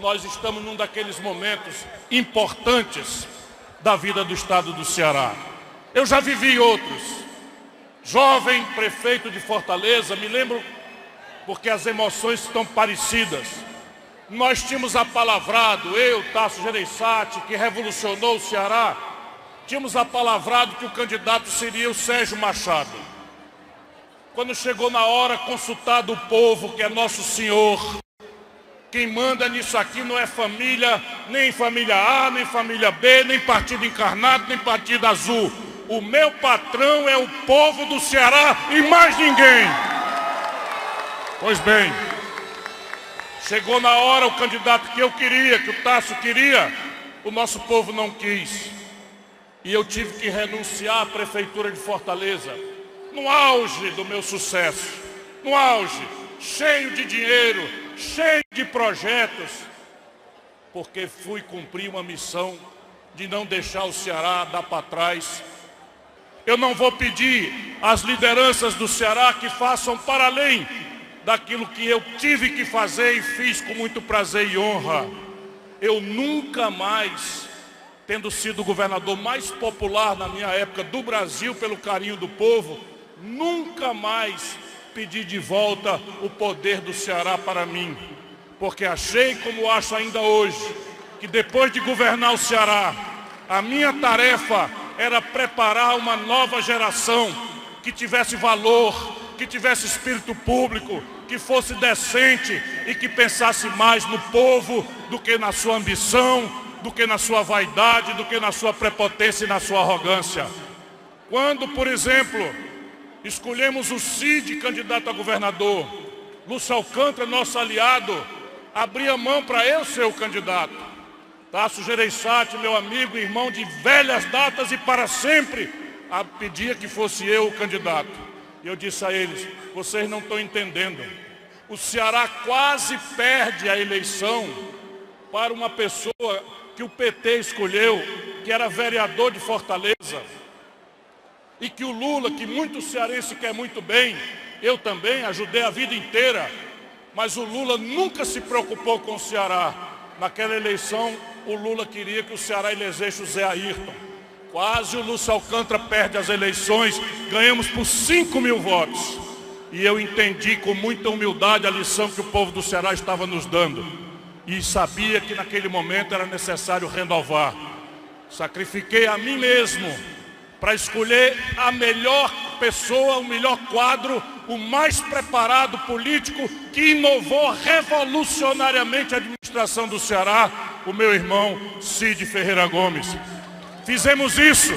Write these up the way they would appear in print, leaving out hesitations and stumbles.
Nós estamos num daqueles momentos importantes da vida do estado do Ceará. Eu já vivi outros. Jovem prefeito de Fortaleza, me lembro porque as emoções estão parecidas. Nós tínhamos apalavrado, eu, Tasso Gereissati, que revolucionou o Ceará, tínhamos apalavrado que o candidato seria o Sérgio Machado. Quando chegou na hora, consultado o povo, que é nosso Senhor, quem manda nisso aqui não é família, nem família A, nem família B, nem partido encarnado, nem partido azul. O meu patrão é o povo do Ceará e mais ninguém. Pois bem, chegou na hora o candidato que eu queria, que o Tasso queria, o nosso povo não quis. E eu tive que renunciar à prefeitura de Fortaleza, no auge do meu sucesso, no auge, cheio de dinheiro, cheio de projetos, porque fui cumprir uma missão de não deixar o Ceará dar para trás. Eu não vou pedir às lideranças do Ceará que façam para além daquilo que eu tive que fazer e fiz com muito prazer e honra. Eu nunca mais, tendo sido o governador mais popular na minha época do Brasil pelo carinho do povo, nunca mais pedi de volta o poder do Ceará para mim, porque achei, como acho ainda hoje, que depois de governar o Ceará, a minha tarefa era preparar uma nova geração que tivesse valor, que tivesse espírito público, que fosse decente e que pensasse mais no povo do que na sua ambição, do que na sua vaidade, do que na sua prepotência e na sua arrogância. Quando, por exemplo, escolhemos o Cid candidato a governador, Lúcio Alcântara, nosso aliado, abria mão para eu ser o candidato. Tasso Gereissati, meu amigo, irmão de velhas datas e para sempre, pedia que fosse eu o candidato. E eu disse a eles: vocês não estão entendendo. O Ceará quase perde a eleição para uma pessoa que o PT escolheu, que era vereador de Fortaleza, e que o Lula, que muito cearense quer muito bem, eu também ajudei a vida inteira, mas o Lula nunca se preocupou com o Ceará. Naquela eleição, o Lula queria que o Ceará elegesse o Zé Ayrton. Quase o Lúcio Alcântara perde as eleições, ganhamos por 5.000 votos. E eu entendi com muita humildade a lição que o povo do Ceará estava nos dando. E sabia que naquele momento era necessário renovar. Sacrifiquei a mim mesmo para escolher a melhor pessoa, o melhor quadro, o mais preparado político que inovou revolucionariamente a administração do Ceará, o meu irmão Cid Ferreira Gomes. Fizemos isso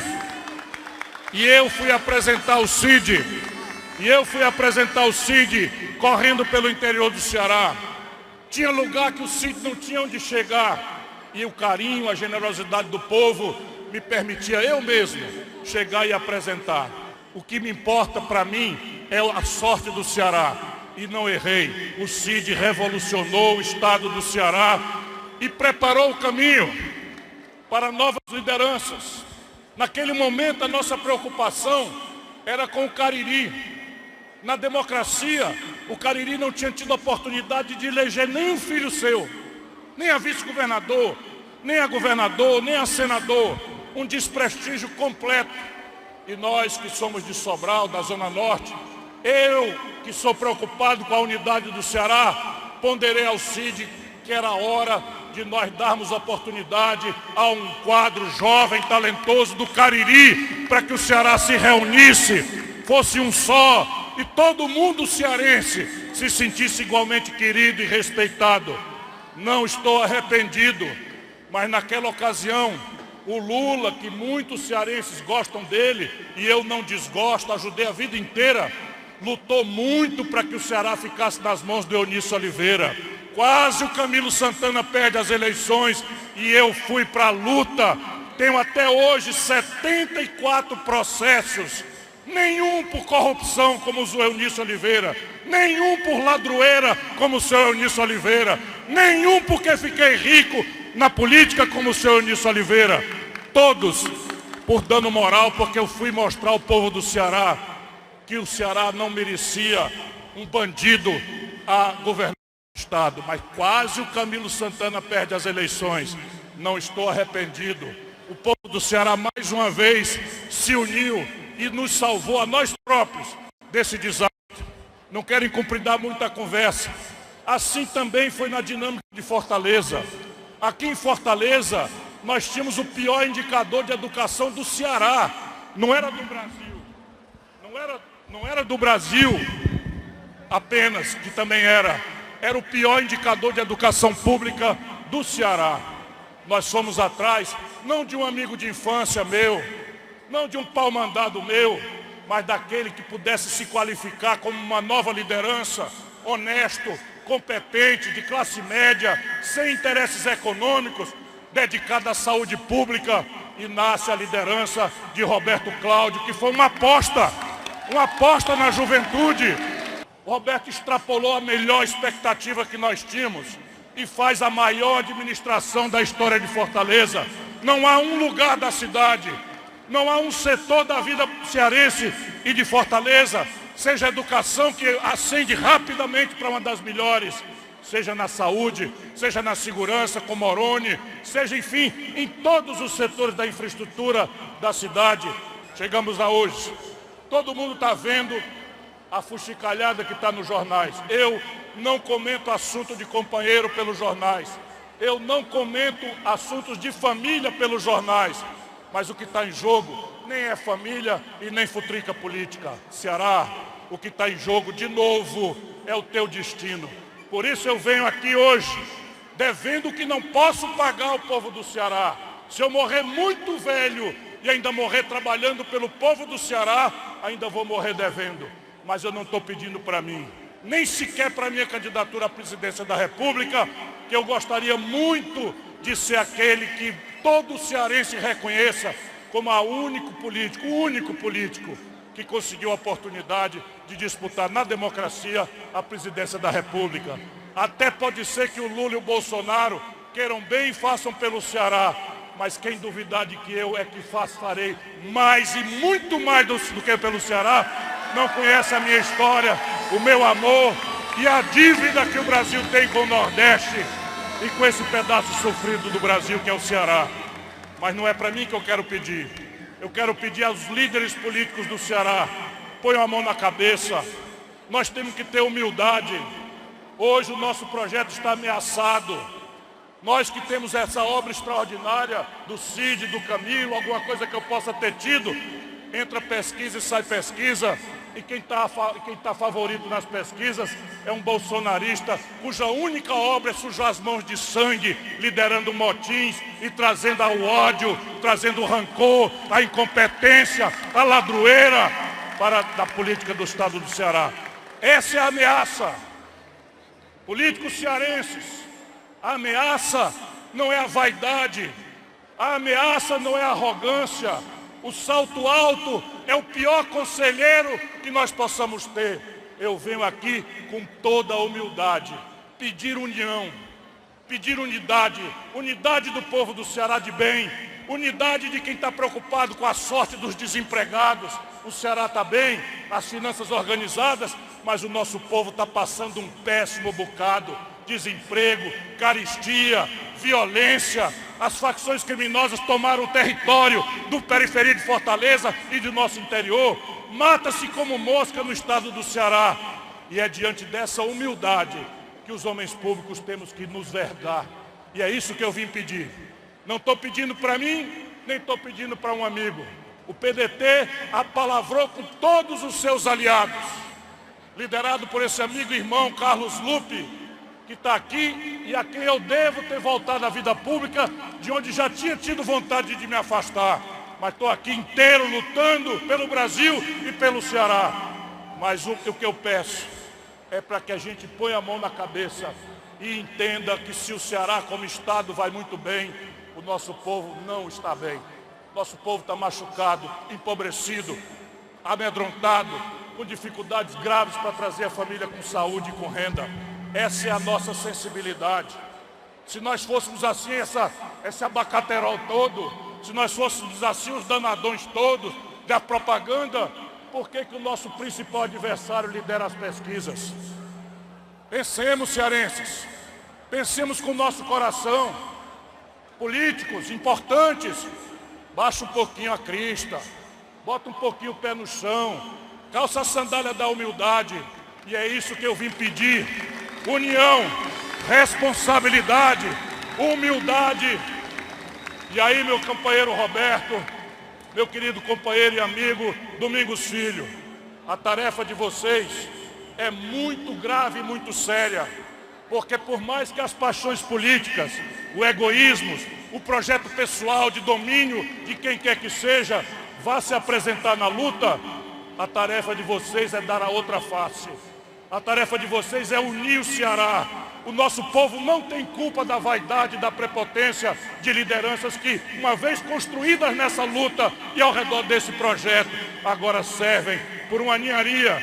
e eu fui apresentar o Cid, correndo pelo interior do Ceará. Tinha lugar que o Cid não tinha onde chegar e o carinho, a generosidade do povo me permitia eu mesmo chegar e apresentar. O que me importa para mim é a sorte do Ceará. E não errei. O Cid revolucionou o estado do Ceará e preparou o caminho para novas lideranças. Naquele momento a nossa preocupação era com o Cariri. Na democracia, o Cariri não tinha tido a oportunidade de eleger nem um filho seu, nem a vice-governador, nem a governador, nem a senador. Um desprestígio completo. E nós que somos de Sobral, da Zona Norte, eu que sou preocupado com a unidade do Ceará, ponderei ao Cid que era hora de nós darmos oportunidade a um quadro jovem, talentoso do Cariri, para que o Ceará se reunisse, fosse um só, e todo mundo cearense se sentisse igualmente querido e respeitado. Não estou arrependido, mas naquela ocasião, o Lula, que muitos cearenses gostam dele, e eu não desgosto, ajudei a vida inteira, lutou muito para que o Ceará ficasse nas mãos do Eunício Oliveira. Quase o Camilo Santana perde as eleições e eu fui para a luta. Tenho até hoje 74 processos, nenhum por corrupção como o Eunício Oliveira, nenhum por ladroeira como o seu Eunício Oliveira, nenhum porque fiquei rico na política como o seu Eunício Oliveira. Todos por dano moral, porque eu fui mostrar ao povo do Ceará que o Ceará não merecia um bandido a governar. Estado, mas quase o Camilo Santana perde as eleições. Não estou arrependido. O povo do Ceará mais uma vez se uniu e nos salvou a nós próprios desse desastre. Não quero encomendar muita conversa. Assim também foi na dinâmica de Fortaleza. Aqui em Fortaleza nós tínhamos o pior indicador de educação do Ceará. Não era do Brasil. Não era do Brasil apenas, que também era o pior indicador de educação pública do Ceará. Nós fomos atrás, não de um amigo de infância meu, não de um pau-mandado meu, mas daquele que pudesse se qualificar como uma nova liderança, honesto, competente, de classe média, sem interesses econômicos, dedicado à saúde pública, e nasce a liderança de Roberto Cláudio, que foi uma aposta na juventude. Roberto extrapolou a melhor expectativa que nós tínhamos e faz a maior administração da história de Fortaleza. Não há um lugar da cidade, não há um setor da vida cearense e de Fortaleza, seja a educação, que ascende rapidamente para uma das melhores, seja na saúde, seja na segurança, com Moroni, seja, enfim, em todos os setores da infraestrutura da cidade. Chegamos a hoje. Todo mundo está vendo a fuxicalhada que está nos jornais. Eu não comento assunto de companheiro pelos jornais. Eu não comento assuntos de família pelos jornais. Mas o que está em jogo nem é família e nem futrica política. Ceará, o que está em jogo, de novo, é o teu destino. Por isso eu venho aqui hoje, devendo o que não posso pagar ao povo do Ceará. Se eu morrer muito velho e ainda morrer trabalhando pelo povo do Ceará, ainda vou morrer devendo. Mas eu não estou pedindo para mim, nem sequer para minha candidatura à presidência da República, que eu gostaria muito de ser aquele que todo cearense reconheça como o único político que conseguiu a oportunidade de disputar na democracia a presidência da República. Até pode ser que o Lula e o Bolsonaro queiram bem e façam pelo Ceará, mas quem duvidar de que eu é que farei mais e muito mais do que pelo Ceará, não conhece a minha história, o meu amor e a dívida que o Brasil tem com o Nordeste e com esse pedaço sofrido do Brasil que é o Ceará. Mas não é para mim que eu quero pedir. Eu quero pedir aos líderes políticos do Ceará, ponham a mão na cabeça. Nós temos que ter humildade. Hoje o nosso projeto está ameaçado. Nós que temos essa obra extraordinária do Cid, do Camilo, alguma coisa que eu possa ter tido, entra pesquisa e sai pesquisa, e quem tá favorito nas pesquisas é um bolsonarista cuja única obra é sujar as mãos de sangue, liderando motins e trazendo o ódio, trazendo o rancor, a incompetência, a ladroeira da política do Estado do Ceará. Essa é a ameaça. Políticos cearenses, a ameaça não é a vaidade, a ameaça não é a arrogância. O salto alto é o pior conselheiro que nós possamos ter. Eu venho aqui com toda a humildade, pedir união, pedir unidade, unidade do povo do Ceará de bem, unidade de quem está preocupado com a sorte dos desempregados. O Ceará está bem, as finanças organizadas, mas o nosso povo está passando um péssimo bocado. Desemprego, carestia, violência. As facções criminosas tomaram o território do periferia de Fortaleza e do nosso interior. Mata-se como mosca no estado do Ceará. E é diante dessa humildade que os homens públicos temos que nos vergar. E é isso que eu vim pedir. Não estou pedindo para mim, nem estou pedindo para um amigo. O PDT apalavrou com todos os seus aliados, liderado por esse amigo e irmão Carlos Lupe, que está aqui e a quem eu devo ter voltado à vida pública, de onde já tinha tido vontade de me afastar. Mas estou aqui inteiro lutando pelo Brasil e pelo Ceará. Mas o que eu peço é para que a gente ponha a mão na cabeça e entenda que se o Ceará como Estado vai muito bem, o nosso povo não está bem. Nosso povo está machucado, empobrecido, amedrontado, com dificuldades graves para trazer a família com saúde e com renda. Essa é a nossa sensibilidade. Se nós fôssemos assim, esse abacaterol todo, se nós fôssemos assim os danadões todos da propaganda, por que o nosso principal adversário lidera as pesquisas? Pensemos, cearenses, pensemos com o nosso coração. Políticos importantes, baixa um pouquinho a crista, bota um pouquinho o pé no chão, calça a sandália da humildade. E é isso que eu vim pedir: união, responsabilidade, humildade. E aí, meu companheiro Roberto, meu querido companheiro e amigo Domingos Filho, a tarefa de vocês é muito grave e muito séria, porque por mais que as paixões políticas, o egoísmo, o projeto pessoal de domínio de quem quer que seja, vá se apresentar na luta, a tarefa de vocês é dar a outra face. A tarefa de vocês é unir o Ceará. O nosso povo não tem culpa da vaidade, da prepotência de lideranças que, uma vez construídas nessa luta e ao redor desse projeto, agora servem por uma ninharia,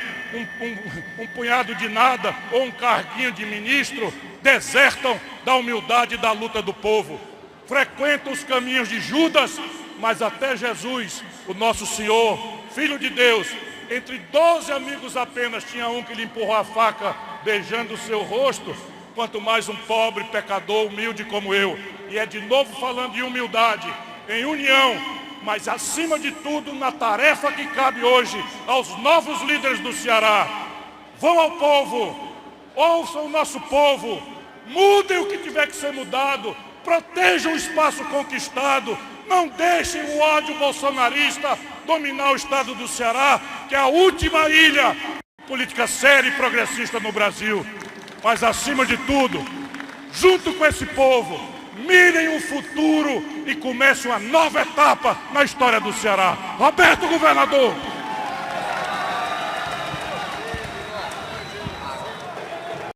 um punhado de nada ou um carguinho de ministro, desertam da humildade e da luta do povo. Frequentam os caminhos de Judas, mas até Jesus, o nosso Senhor, Filho de Deus, entre 12 amigos apenas, tinha um que lhe empurrou a faca, beijando o seu rosto, quanto mais um pobre pecador humilde como eu. E é de novo falando em humildade, em união, mas acima de tudo na tarefa que cabe hoje aos novos líderes do Ceará. Vão ao povo, ouçam o nosso povo, mudem o que tiver que ser mudado, protejam o espaço conquistado, não deixem o ódio bolsonarista dominar o estado do Ceará, que é a última ilha política séria e progressista no Brasil. Mas acima de tudo, junto com esse povo, mirem o futuro e comecem uma nova etapa na história do Ceará. Roberto, governador!